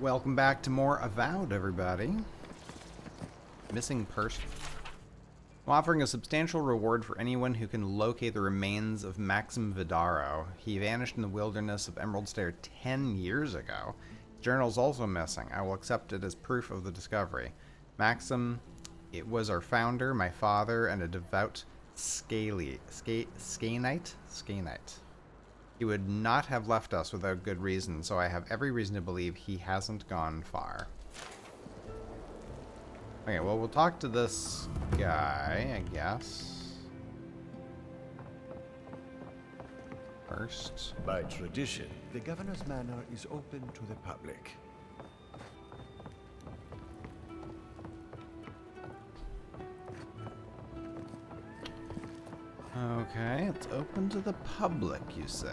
Welcome back to more Avowed, everybody. Missing person. I'm offering a substantial reward for anyone who can locate the remains of Maxim Vidaro. He vanished in the wilderness of Emerald Stair 10 years ago. His journal is also missing. I will accept it as proof of the discovery. Maxim, it was our founder, my father, and a devout Skanite. He would not have left us without good reason, so I have every reason to believe he hasn't gone far. Okay, well, we'll talk to this guy, I guess. First. By tradition, the governor's manor is open to the public. Okay, it's open to the public, you say.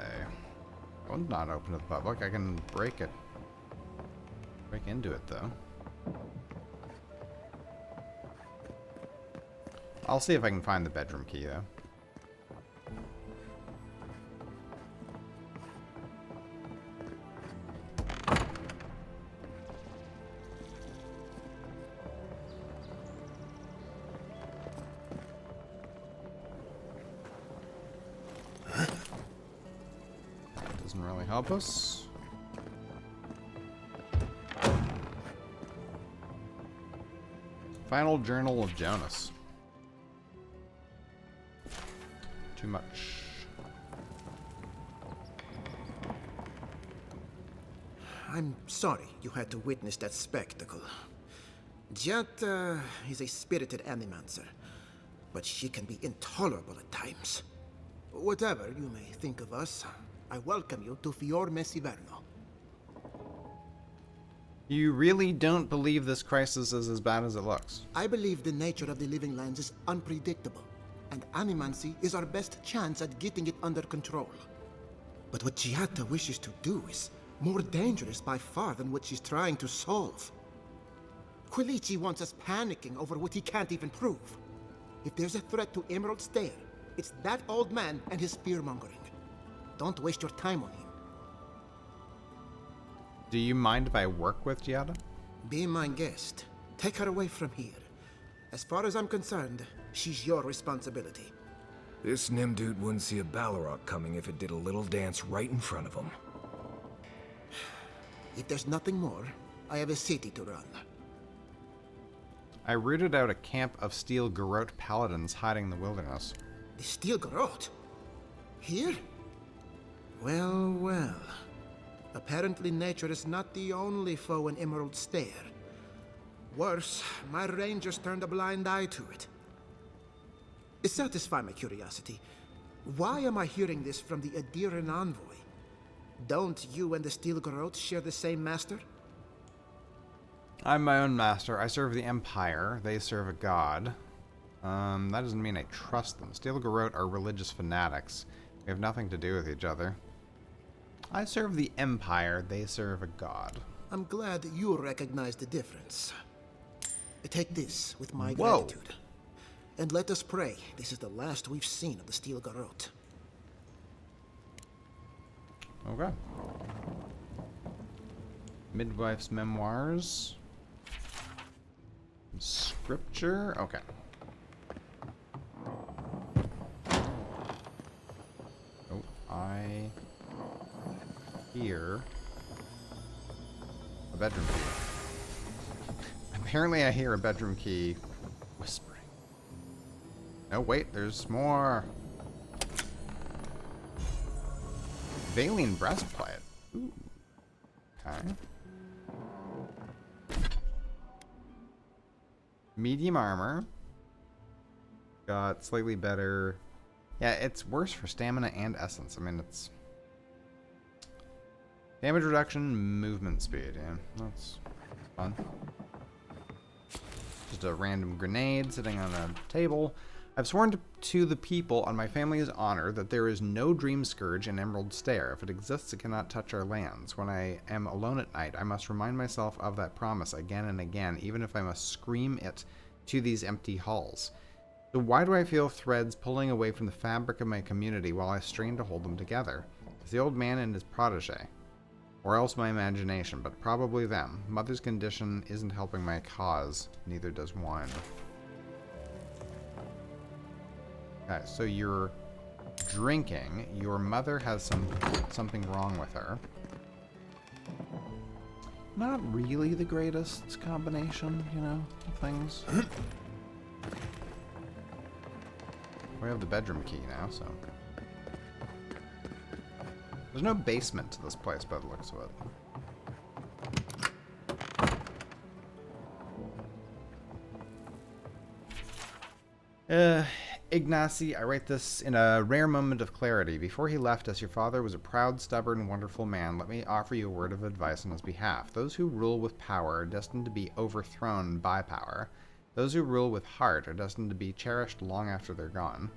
Well, not open to the public. I can break it. Break into it, though. I'll see if I can find the bedroom key, though. Doesn't really help us. Final Journal of Jonas. Too much. I'm sorry you had to witness that spectacle. Giata is a spirited animancer, but she can be intolerable at times. Whatever you may think of us, I welcome you to Fior Mesiverno. You really don't believe this crisis is as bad as it looks? I believe the nature of the living lands is unpredictable, and animancy is our best chance at getting it under control. But what Giata wishes to do is more dangerous by far than what she's trying to solve. Quilici wants us panicking over what he can't even prove. If there's a threat to Emerald Stair, it's that old man and his fear-mongering. Don't waste your time on him. Do you mind if I work with Giada? Be my guest. Take her away from here. As far as I'm concerned, she's your responsibility. This Nimdude wouldn't see a Balrog coming if it did a little dance right in front of him. If there's nothing more, I have a city to run. I rooted out a camp of steel Garrote paladins hiding in the wilderness. The Steel Garrote? Here? Well, well. Apparently nature is not the only foe in Emerald Stair. Worse, my rangers turned a blind eye to it. Satisfy my curiosity. Why am I hearing this from the Adiran envoy? Don't you and the Steel Garrote share the same master? I'm my own master. I serve the Empire. They serve a god. That doesn't mean I trust them. Steel Garrote are religious fanatics. We have nothing to do with each other. I serve the Empire. They serve a god. I'm glad you recognize the difference. Take this with my Whoa. gratitude. And let us pray this is the last we've seen of the Steel Garrote. Okay. Midwife's memoirs. Scripture. Okay. Oh, I hear a bedroom key. Apparently I hear a bedroom key whispering. Oh, wait, there's more. Valine breastplate. Ooh. Okay. Medium armor. Got slightly better. Yeah, it's worse for stamina and essence. I mean, it's damage reduction, movement speed. Yeah, that's fun. Just a random grenade sitting on a table. I've sworn to the people on my family's honor that there is no dream scourge in Emerald Stair. If it exists, it cannot touch our lands. When I am alone at night, I must remind myself of that promise again and again, even if I must scream it to these empty halls. So why do I feel threads pulling away from the fabric of my community while I strain to hold them together? It's the old man and his protege. Or else my imagination, but probably them. Mother's condition isn't helping my cause. Neither does wine. Okay, so you're drinking. Your mother has something wrong with her. Not really the greatest combination, you know, of things. We have the bedroom key now, so... There's no basement to this place by the looks of it. Ignacy, I write this in a rare moment of clarity. Before he left us, your father was a proud, stubborn, wonderful man. Let me offer you a word of advice on his behalf. Those who rule with power are destined to be overthrown by power. Those who rule with heart are destined to be cherished long after they're gone.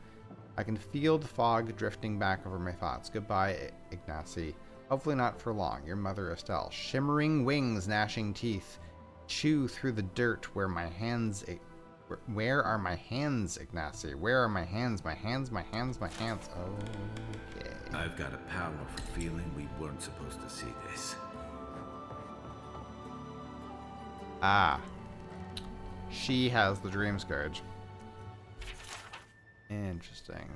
I can feel the fog drifting back over my thoughts. Goodbye, Ignacy. Hopefully not for long. Your mother, Estelle. Shimmering wings, gnashing teeth. Chew through the dirt where my hands... Where are my hands, Ignacy? Where are my hands? My hands, my hands, my hands. Okay. I've got a powerful feeling we weren't supposed to see this. Ah. She has the Dream Scourge. Interesting.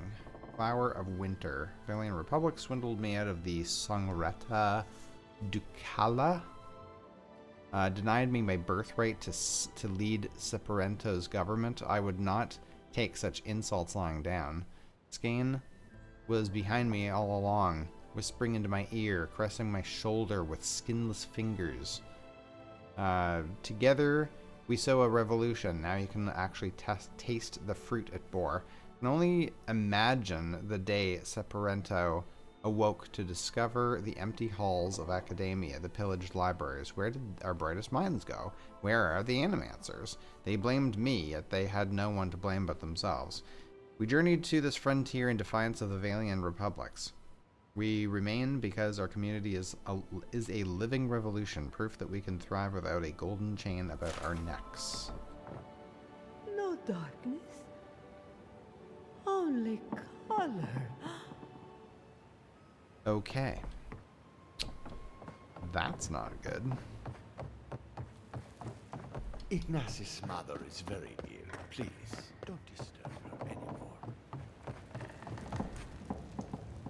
Flower of Winter. Valiant Republic swindled me out of the Sangreta Ducala. Denied me my birthright to lead Separento's government. I would not take such insults lying down. Skane was behind me all along, whispering into my ear, caressing my shoulder with skinless fingers. Together, we sow a revolution. Now you can actually taste the fruit it bore. I can only imagine the day Separento awoke to discover the empty halls of academia, the pillaged libraries. Where did our brightest minds go? Where are the animancers? They blamed me, yet they had no one to blame but themselves. We journeyed to this frontier in defiance of the Valian Republics. We remain because our community is a living revolution, proof that we can thrive without a golden chain about our necks. No darkness, only color. Okay. That's not good. Ignacy's mother is very ill. Please, don't disturb her anymore.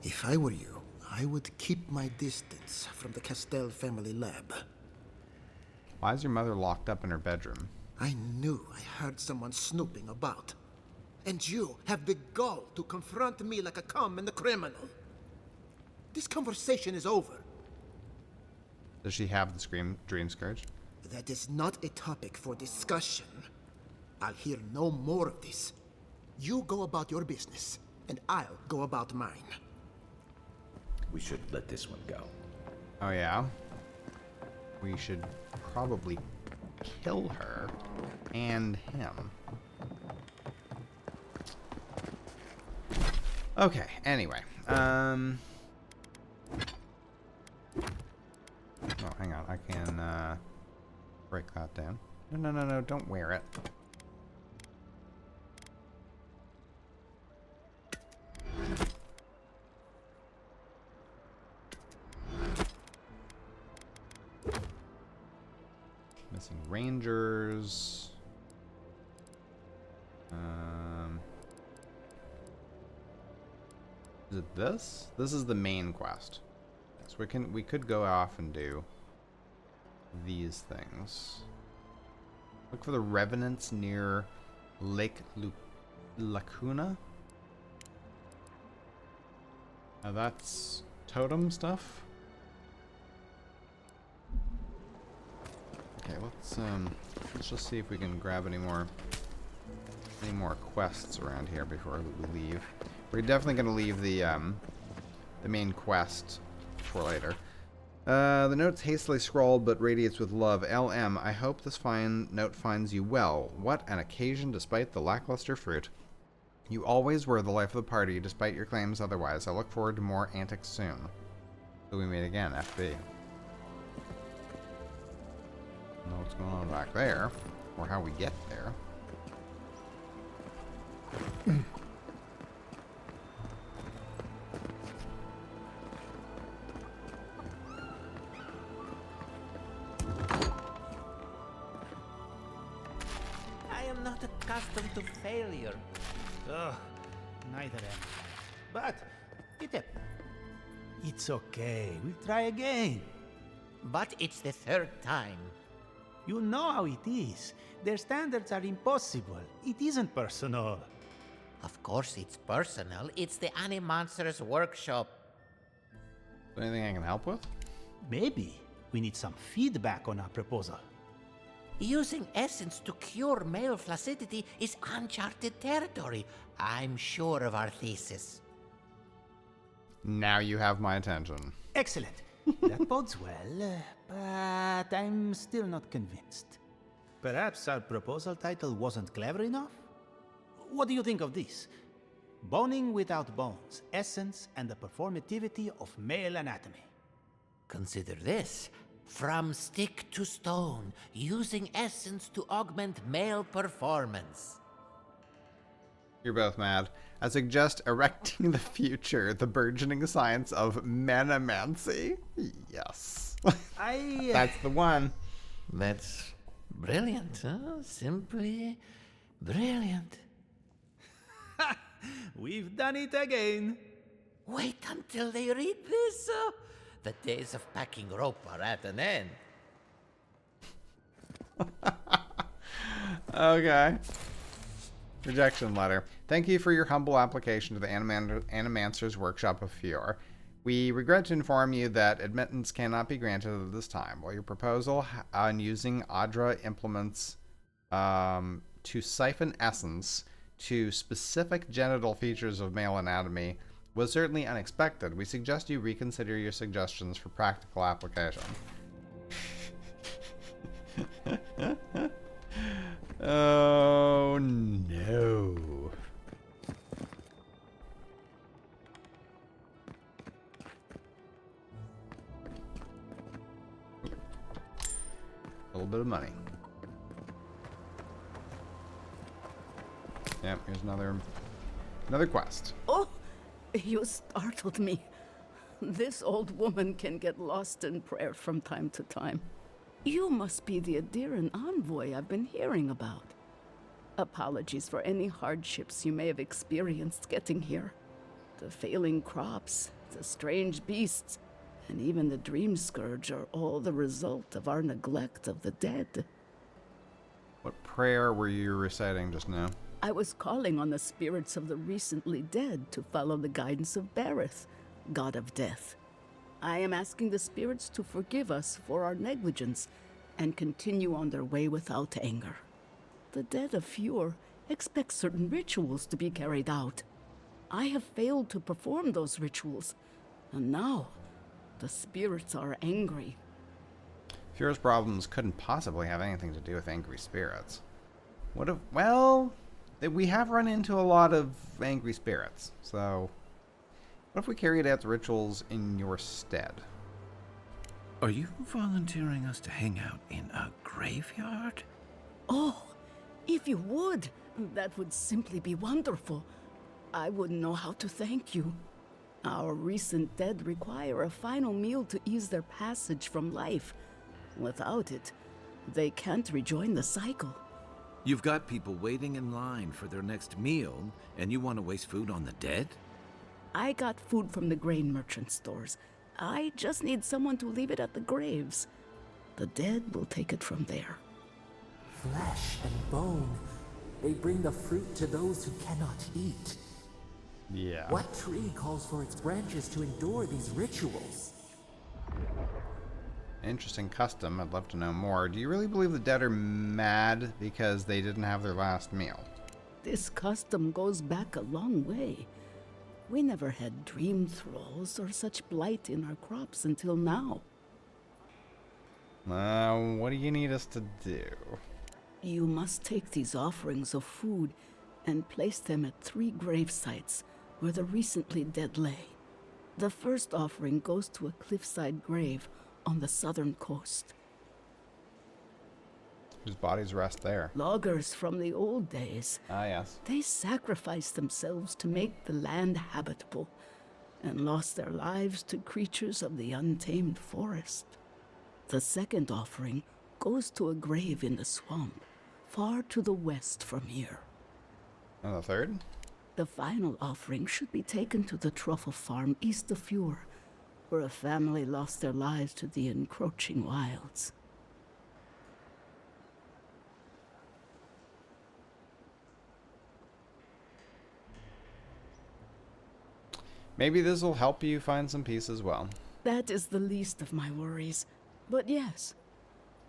If I were you, I would keep my distance from the Castell family lab. Why is your mother locked up in her bedroom? I knew I heard someone snooping about. And you have the gall to confront me like a common criminal. This conversation is over. Does she have the Dream Scourge? That is not a topic for discussion. I'll hear no more of this. You go about your business, and I'll go about mine. We should let this one go. Oh yeah? We should probably kill her and him. Okay, anyway. Oh, hang on. I can break that down. No, don't wear it. Missing rangers. Is it this? This is the main quest. So we could go off and do these things. Look for the revenants near Lake Lacuna. Now that's totem stuff. Okay, let's just see if we can grab any more quests around here before we leave. We're definitely gonna leave the main quest for later. The note's hastily scrawled but radiates with love. LM, I hope this fine note finds you well. What an occasion despite the lackluster fruit. You always were the life of the party despite your claims otherwise. I look forward to more antics soon. So we meet again, FB. Don't know what's going on back there, or how we get there. I'm not accustomed to failure. Ugh, neither am I. But it's okay. We'll try again. But it's the third time. You know how it is. Their standards are impossible. It isn't personal. Of course it's personal. It's the Animonsters workshop. Anything I can help with? Maybe we need some feedback on our proposal. Using essence to cure male flaccidity is uncharted territory. I'm sure of our thesis. Now you have my attention. Excellent. That bodes well, but I'm still not convinced. Perhaps our proposal title wasn't clever enough? What do you think of this? Boning without bones, essence and the performativity of male anatomy. Consider this. From stick to stone, using essence to augment male performance. You're both mad. I suggest erecting the future, the burgeoning science of manomancy. Yes. That's the one. That's brilliant, huh? Simply brilliant. We've done it again. Wait until they read this. The days of packing rope are at an end. Okay. Rejection letter. Thank you for your humble application to the Animancer's Workshop of Fior. We regret to inform you that admittance cannot be granted at this time. While your proposal on using Adra implements to siphon essence to specific genital features of male anatomy was certainly unexpected, we suggest you reconsider your suggestions for practical application. Oh no. A little bit of money. Yep, here's another quest. Oh, you startled me. This old woman can get lost in prayer from time to time. You must be the Adiran envoy I've been hearing about. Apologies for any hardships you may have experienced getting here. The failing crops, the strange beasts, and even the dream scourge are all the result of our neglect of the dead. What prayer were you reciting just now? I was calling on the spirits of the recently dead to follow the guidance of Bareth, god of death. I am asking the spirits to forgive us for our negligence and continue on their way without anger. The dead of Fior expect certain rituals to be carried out. I have failed to perform those rituals, and now the spirits are angry. Fior's problems couldn't possibly have anything to do with angry spirits. What if, well, we have run into a lot of angry spirits, so what if we carried out the rituals in your stead? Are you volunteering us to hang out in a graveyard? Oh, if you would, that would simply be wonderful. I wouldn't know how to thank you. Our recent dead require a final meal to ease their passage from life. Without it, they can't rejoin the cycle. You've got people waiting in line for their next meal, and you want to waste food on the dead? I got food from the grain merchant stores. I just need someone to leave it at the graves. The dead will take it from there. Flesh and bone. They bring the fruit to those who cannot eat. Yeah. What tree calls for its branches to endure these rituals? Interesting custom. I'd love to know more. Do you really believe the dead are mad because they didn't have their last meal? This custom goes back a long way. We never had dream thralls or such blight in our crops until now. What do you need us to do? You must take these offerings of food and place them at 3 grave sites where the recently dead lay. The first offering goes to a cliffside grave on the southern coast. Whose bodies rest there? Loggers from the old days. Ah, yes. They sacrificed themselves to make the land habitable and lost their lives to creatures of the untamed forest. The second offering goes to a grave in the swamp, far to the west from here. And the third? The final offering should be taken to the truffle farm east of Fjord, where a family lost their lives to the encroaching wilds. Maybe this will help you find some peace as well. That is the least of my worries. But yes,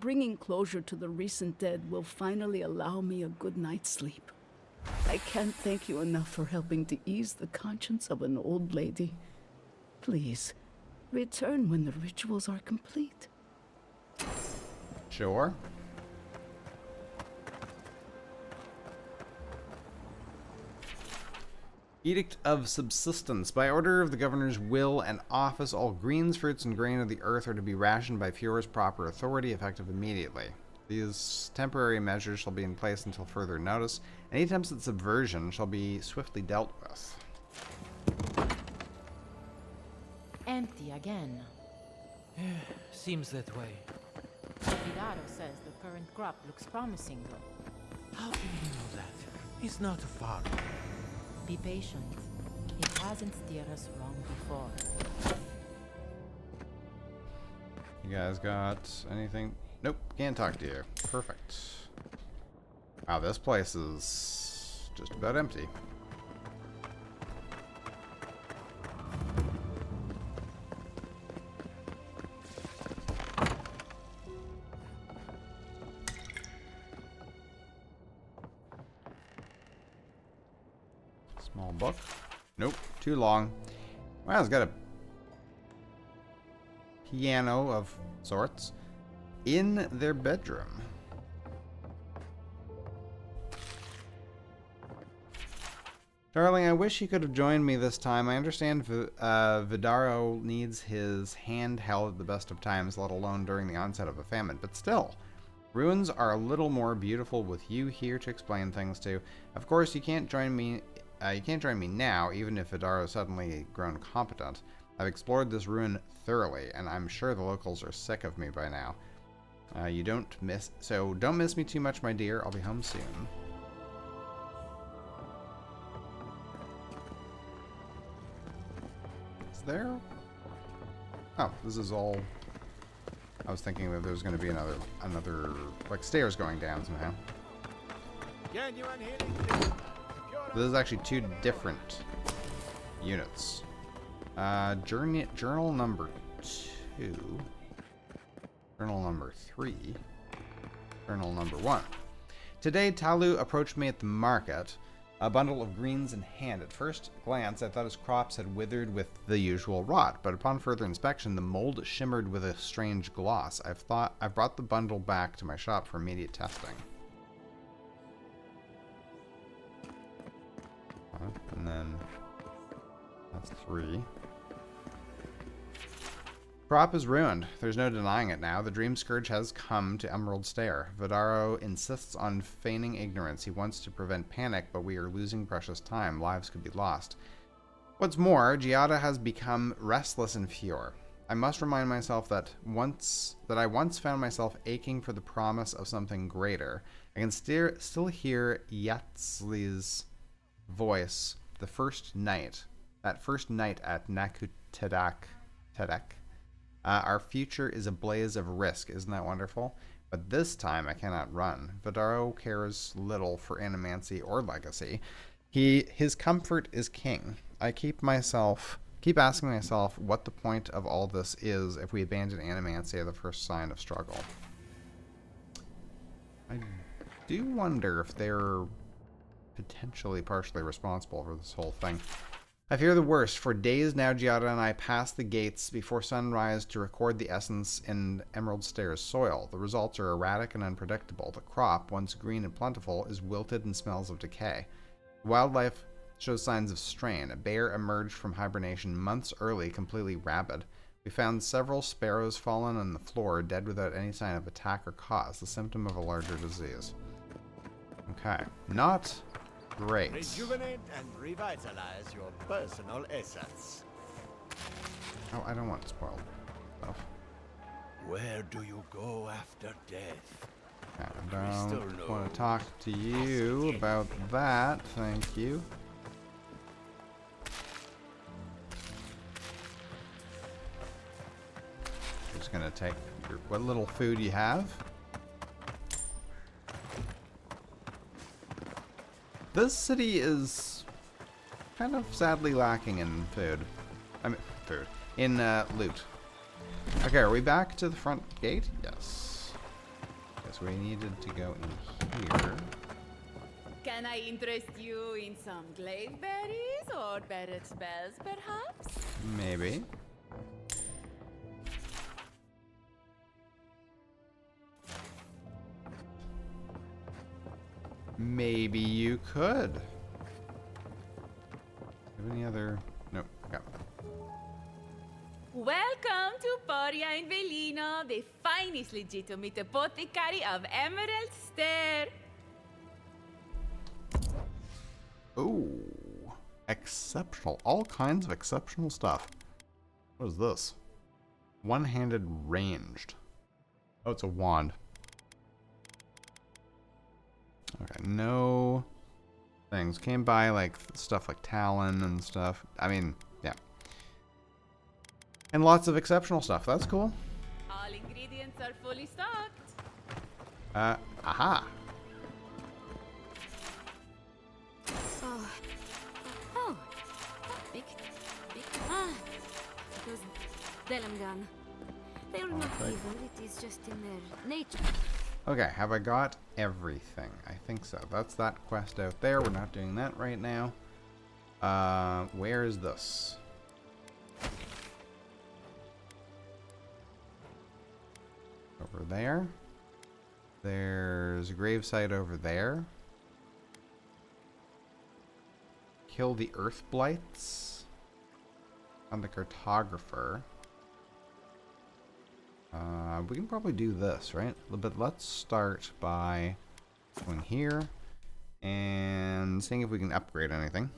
bringing closure to the recent dead will finally allow me a good night's sleep. I can't thank you enough for helping to ease the conscience of an old lady. Please, return when the rituals are complete. Sure. Edict of Subsistence. By order of the governor's will and office, all greens, fruits, and grain of the earth are to be rationed by Fjord's proper authority, effective immediately. These temporary measures shall be in place until further notice. Any attempts at subversion shall be swiftly dealt with. Empty again. Seems that way. Vidaro says the current crop looks promising, though. How do you know that? He's not a farmer. Be patient. It hasn't steered us wrong before. You guys got anything? Nope, can't talk to you. Perfect. Wow, this place is just about empty. Small book. Nope, too long. Well, it's got a piano of sorts in their bedroom. Darling, I wish you could have joined me this time. I understand Vidaro needs his hand held at the best of times, let alone during the onset of a famine, but still. Ruins are a little more beautiful with you here to explain things to. Of course, you can't join me now, even if Vidaro's suddenly grown competent. I've explored this ruin thoroughly, and I'm sure the locals are sick of me by now. Don't miss me too much, my dear. I'll be home soon. Is there? Oh, this is all. I was thinking that there was going to be another like stairs going down somehow. This is actually two different units. Journal number 2. Journal number 3. Journal number 1. Today, Talu approached me at the market, a bundle of greens in hand. At first glance, I thought his crops had withered with the usual rot, but upon further inspection, the mold shimmered with a strange gloss. I've brought the bundle back to my shop for immediate testing. And then that's 3. Crop is ruined. There's no denying it now. The Dream Scourge has come to Emerald Stair. Vidaro insists on feigning ignorance. He wants to prevent panic, but we are losing precious time. Lives could be lost. What's more, Giada has become restless in Fjord. I must remind myself that I once found myself aching for the promise of something greater. I can still hear Yatzli's voice that first night at Nakutedek. Our future is a blaze of risk, isn't that wonderful? But this time I cannot run. Vidaro cares little for animancy or legacy. His comfort is king. I keep asking myself what the point of all this is if we abandon animancy at the first sign of struggle. I do wonder if they're potentially partially responsible for this whole thing. I fear the worst. For days now, Giada and I pass the gates before sunrise to record the essence in Emerald Stair's soil. The results are erratic and unpredictable. The crop, once green and plentiful, is wilted and smells of decay. Wildlife shows signs of strain. A bear emerged from hibernation months early, completely rabid. We found several sparrows fallen on the floor, dead without any sign of attack or cause, the symptom of a larger disease. Okay. Not great. Rejuvenate and revitalize your personal assets. Oh, I don't want spoiled stuff. Where do you go after death? I don't want to talk to you about that, thank you. Just gonna take what little food you have. This city is kind of sadly lacking in food. I mean, food. In loot. Okay, are we back to the front gate? Yes. Guess we needed to go in here. Can I interest you in some glaive berries or better spells, perhaps? Maybe. Maybe you could. Have any other? Nope. Okay. Welcome to Poria in Velino, the finest legitimate apothecary of Emerald Stair. Ooh. Exceptional. All kinds of exceptional stuff. What is this? One-handed ranged. Oh, it's a wand. Okay, no things. Came by like stuff like Talon and stuff. I mean, yeah. And lots of exceptional stuff. That's cool. All ingredients are fully stocked. Aha. Oh. Big. Those Delamgan. They're not evil, it is just in their nature. Okay, have I got everything? I think so. That's that quest out there. We're not doing that right now. Where is this? Over there. There's a gravesite over there. Kill the Earth Blights. On the Cartographer. We can probably do this, right? But let's start by going here and seeing if we can upgrade anything.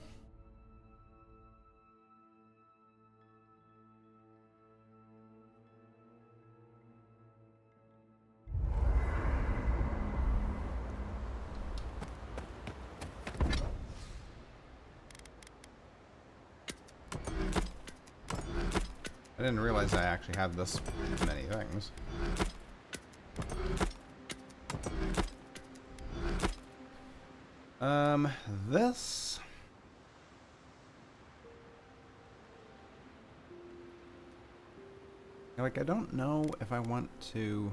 I didn't realize I actually had this many things. This... Like, I don't know if I want to...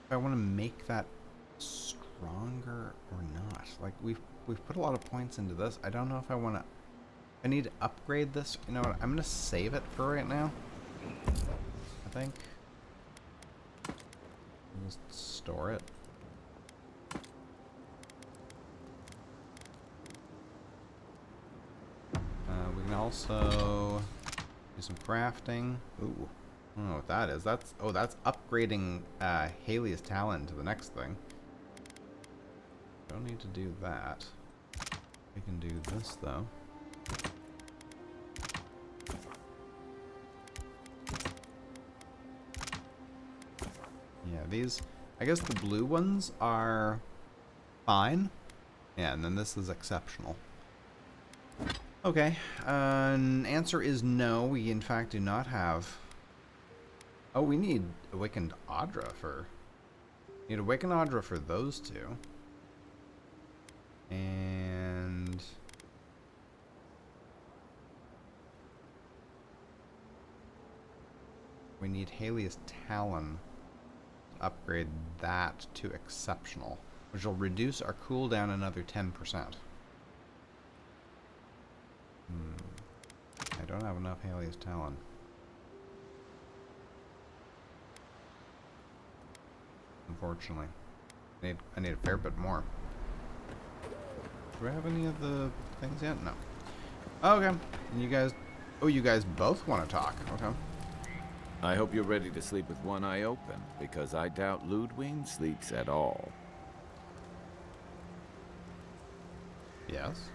If I want to make that stronger or not. Like, we've put a lot of points into this. I don't know if I want to... I need to upgrade this. You know what? I'm going to save it for right now. I think. Just store it. We can also do some crafting. Ooh. I don't know what that is. That's upgrading Haley's Talon to the next thing. Don't need to do that. We can do this though. Yeah, these, I guess the blue ones are fine. Yeah, and then this is exceptional. Okay, answer is no, we in fact do not have... Oh, we need Awakened Audra for... Need Awakened Audra for those two. And... we need Haley's Talon. Upgrade that to exceptional, which will reduce our cooldown another 10%. I don't have enough Haley's Talon. Unfortunately. I need a fair bit more. Do I have any of the things yet? No. Okay. And you guys... Oh, you guys both want to talk. Okay. I hope you're ready to sleep with one eye open, because I doubt Ludwig sleeps at all. Yes.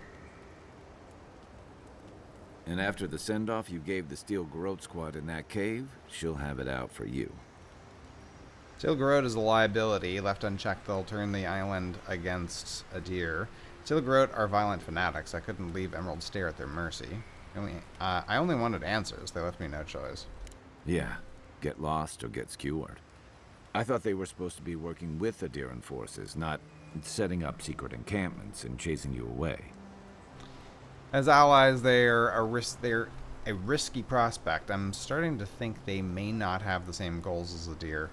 And after the send-off you gave the Steel Garrote Squad in that cave, she'll have it out for you. Stilgrot is a liability. Left unchecked, they'll turn the island against a deer. Stilgrot are violent fanatics. I couldn't leave Emerald Stair at their mercy. I only wanted answers. They left me no choice. Yeah, get lost or get skewered. I thought they were supposed to be working with the Adiran forces, not setting up secret encampments and chasing you away. As allies, they're a risky prospect. I'm starting to think they may not have the same goals as the deer.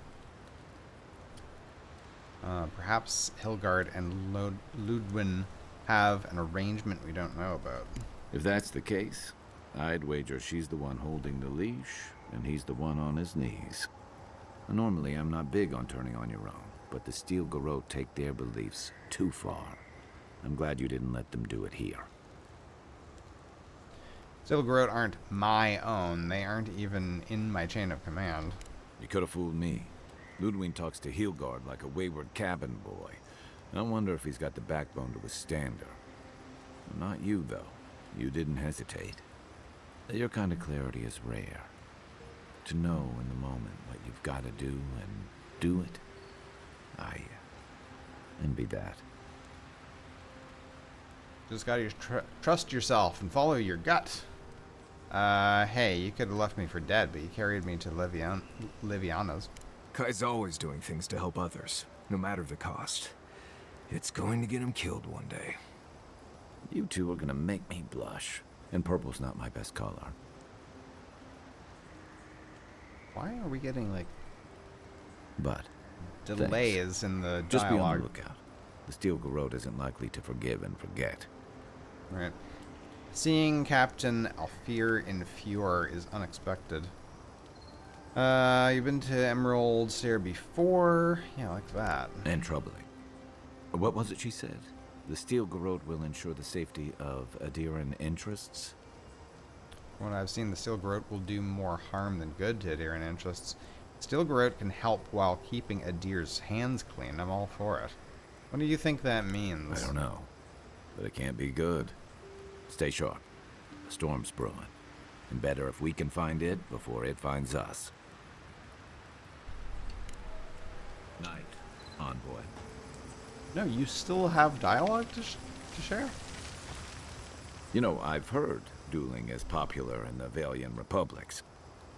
Perhaps Hilgard and Ludwin have an arrangement we don't know about. If that's the case, I'd wager she's the one holding the leash, and he's the one on his knees. Normally, I'm not big on turning on your own, but the Steel Garrote take their beliefs too far. I'm glad you didn't let them do it here. Stilgrot aren't my own. They aren't even in my chain of command. You could have fooled me. Ludwig talks to Hilgard like a wayward cabin boy. I wonder if he's got the backbone to withstand her. Not you, though. You didn't hesitate. Your kind of clarity is rare. To know in the moment what you've got to do and do it. I envy that. Just gotta trust yourself and follow your gut. Hey, you could have left me for dead, but you carried me to Liviana's. Kai's always doing things to help others, no matter the cost. It's going to get him killed one day. You two are gonna make me blush. And purple's not my best color. Why are we getting, like, but delays in the Just be on dialogue? the lookout. The Steel Garrote isn't likely to forgive and forget. Right. Seeing Captain Alfir in Fjord is unexpected. You've been to Emerald Stair before? Yeah, like that. And troubling. What was it she said? The Steel Garrote will ensure the safety of Adiran interests? From what I've seen, the Steel Garrote will do more harm than good to Adiran interests. Steel Garrote can help while keeping Adir's hands clean. I'm all for it. What do you think that means? I don't know. But it can't be good. Stay sharp. A storm's brewing. And better if we can find it before it finds us. Night, envoy. No, you still have dialogue to share? You know, I've heard dueling is popular in the Valian republics.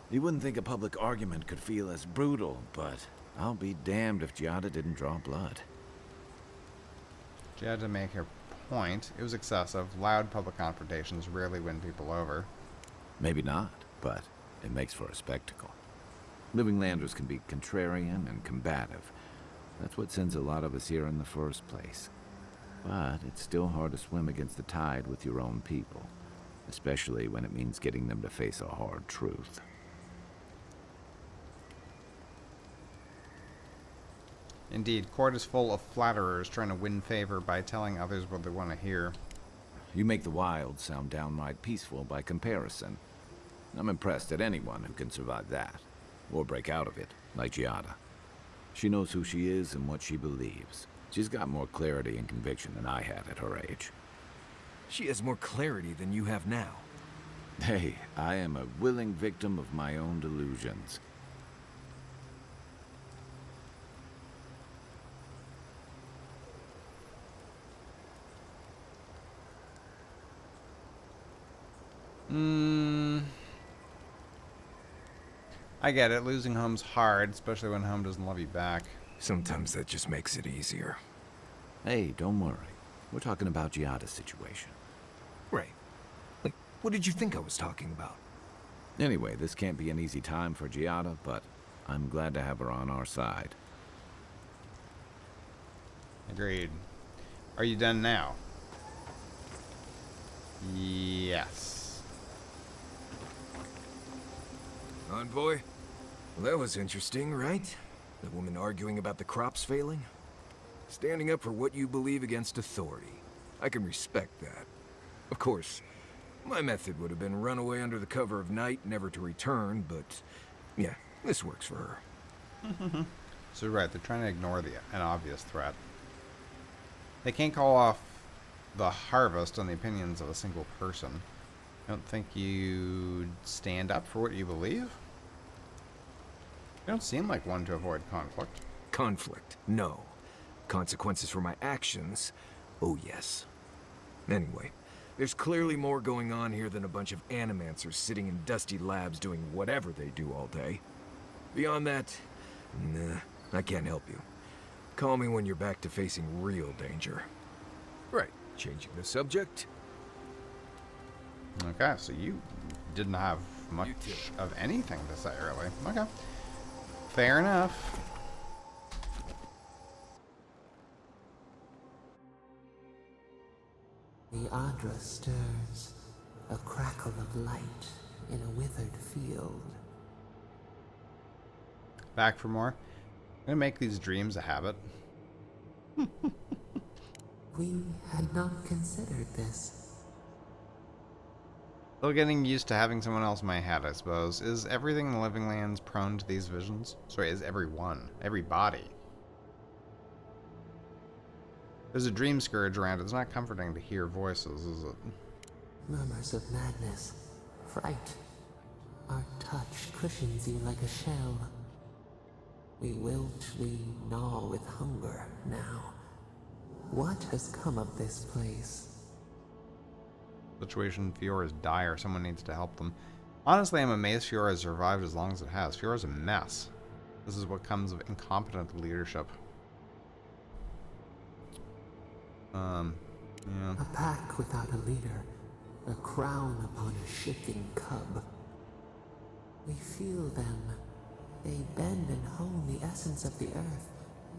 You wouldn't think a public argument could feel as brutal, but I'll be damned if Giada didn't draw blood. She had to make her point. It was excessive. Loud public confrontations rarely win people over. Maybe not, but it makes for a spectacle. Living Landers can be contrarian and combative. That's what sends a lot of us here in the first place. But it's still hard to swim against the tide with your own people, especially when it means getting them to face a hard truth. Indeed, court is full of flatterers trying to win favor by telling others what they want to hear. You make the wild sound downright peaceful by comparison. I'm impressed at anyone who can survive that, or break out of it, like Giada. She knows who she is and what she believes. She's got more clarity and conviction than I had at her age. She has more clarity than you have now. Hey, I am a willing victim of my own delusions. I get it. Losing home's hard, especially when home doesn't love you back. Sometimes that just makes it easier. Hey, don't worry. We're talking about Giada's situation. Right. Like, what did you think I was talking about? Anyway, this can't be an easy time for Giada, but I'm glad to have her on our side. Agreed. Are you done now? Yes. Envoy? Well, that was interesting, right? The woman arguing about the crops failing? Standing up for what you believe against authority. I can respect that. Of course, my method would have been run away under the cover of night, never to return, but yeah, this works for her. So right, they're trying to ignore an obvious threat. They can't call off the harvest on the opinions of a single person. I don't think you'd stand up for what you believe? You don't seem like one to avoid conflict. Conflict, no. Consequences for my actions, oh yes. Anyway, there's clearly more going on here than a bunch of animancers sitting in dusty labs doing whatever they do all day. Beyond that, nah, I can't help you. Call me when you're back to facing real danger. Right, changing the subject. Okay, so you didn't have much of anything to say, really. Okay. Fair enough. The Adra stirs, a crackle of light in a withered field. Back for more. I'm gonna make these dreams a habit. We had not considered this. Still getting used to having someone else in my head, I suppose. Is everything in the Living Lands prone to these visions? Sorry, is everyone. Everybody. There's a dream scourge around. It's not comforting to hear voices, is it? Murmurs of madness, fright. Our touch cushions you like a shell. We wilt, we gnaw with hunger now. What has come of this place? Situation Fiora is dire. Someone needs to help them. Honestly, I'm amazed Fiora has survived as long as it has. Fiora's a mess. This is what comes of incompetent leadership. Yeah. A pack without a leader, a crown upon a shifting cub. We feel them. They bend and hone the essence of the earth.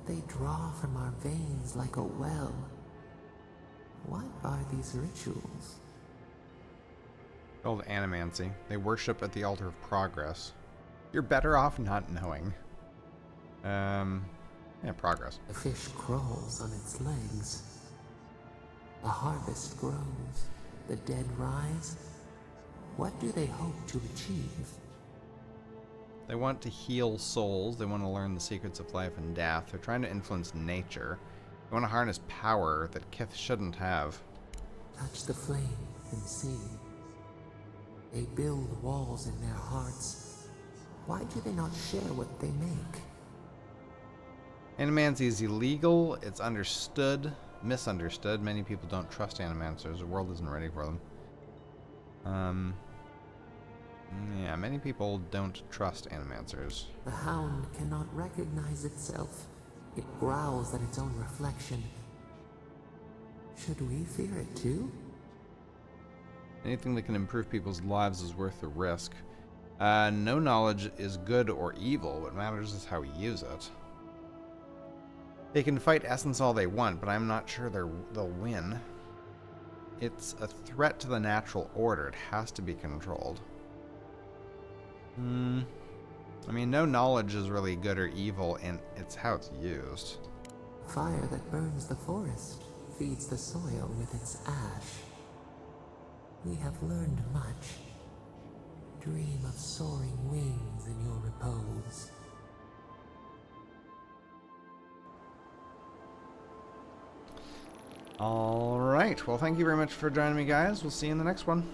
They draw from our veins like a well. What are these rituals? Called animancy. They worship at the altar of progress. You're better off not knowing. Yeah, progress. The fish crawls on its legs. A harvest grows. The dead rise. What do they hope to achieve? They want to heal souls. They want to learn the secrets of life and death. They're trying to influence nature. They want to harness power that Kith shouldn't have. Touch the flame and see. They build walls in their hearts. Why do they not share what they make? Animancy is illegal. It's understood. Misunderstood. Many people don't trust animancers. The world isn't ready for them. Yeah, many people don't trust animancers. The hound cannot recognize itself. It growls at its own reflection. Should we fear it too? Anything that can improve people's lives is worth the risk. No knowledge is good or evil. What matters is how we use it. They can fight Essence all they want, but I'm not sure they'll win. It's a threat to the natural order. It has to be controlled. I mean, no knowledge is really good or evil, and it's how it's used. Fire that burns the forest feeds the soil with its ash. We have learned much. Dream of soaring wings in your repose. Alright, well thank you very much for joining me, guys. We'll see you in the next one.